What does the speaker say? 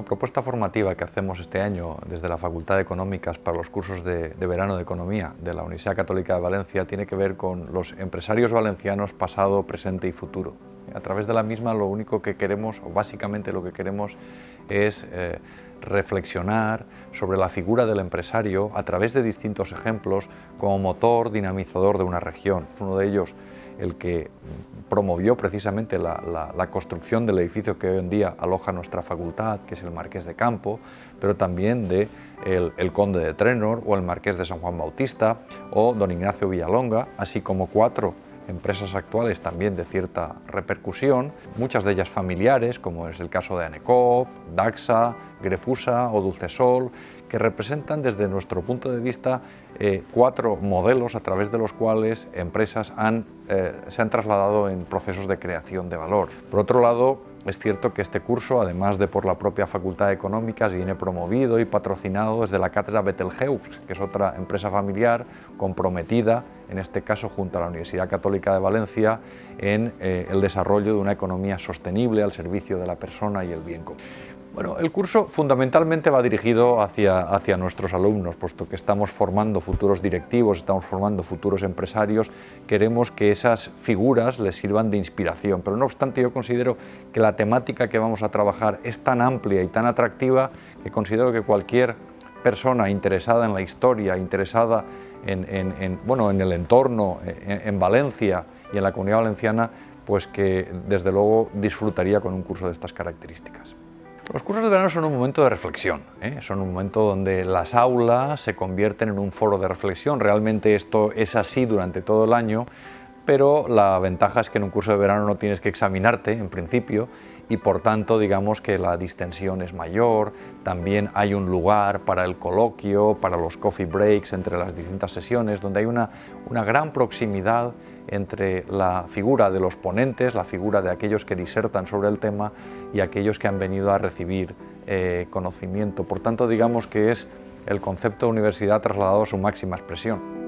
propuesta formativa que hacemos este año desde la Facultad de Económicas para los cursos de verano de Economía de la Universidad Católica de Valencia tiene que ver con los empresarios valencianos pasado, presente y futuro. A través de la misma lo único que queremos, o básicamente lo que queremos, es reflexionar sobre la figura del empresario a través de distintos ejemplos como motor dinamizador de una región. Uno de ellos, el que promovió precisamente la construcción del edificio que hoy en día aloja nuestra facultad, que es el Marqués de Campo, pero también de el Conde de Trenor o el Marqués de San Juan Bautista o don Ignacio Villalonga, así como 4 empresas actuales también de cierta repercusión, muchas de ellas familiares, como es el caso de Anecop, Daxa, Grefusa o Dulcesol, que representan desde nuestro punto de vista 4 modelos a través de los cuales empresas se han trasladado en procesos de creación de valor. Por otro lado, es cierto que este curso, además de por la propia Facultad de Económicas, viene promovido y patrocinado desde la Cátedra Betelgeuse, que es otra empresa familiar comprometida, en este caso junto a la Universidad Católica de Valencia, en el desarrollo de una economía sostenible al servicio de la persona y el bien común. Bueno, el curso fundamentalmente va dirigido hacia nuestros alumnos, puesto que estamos formando futuros directivos, estamos formando futuros empresarios, queremos que esas figuras les sirvan de inspiración, pero no obstante yo considero que la temática que vamos a trabajar es tan amplia y tan atractiva que considero que cualquier persona interesada en la historia, interesada en el entorno, en Valencia y en la Comunidad Valenciana, pues que desde luego disfrutaría con un curso de estas características. Los cursos de verano son un momento de reflexión, son un momento donde las aulas se convierten en un foro de reflexión. Realmente esto es así durante todo el año, pero la ventaja es que en un curso de verano no tienes que examinarte en principio y por tanto digamos que la distensión es mayor, también hay un lugar para el coloquio, para los coffee breaks entre las distintas sesiones, donde hay una gran proximidad entre la figura de los ponentes, la figura de aquellos que disertan sobre el tema y aquellos que han venido a recibir conocimiento. Por tanto, digamos que es el concepto de universidad trasladado a su máxima expresión.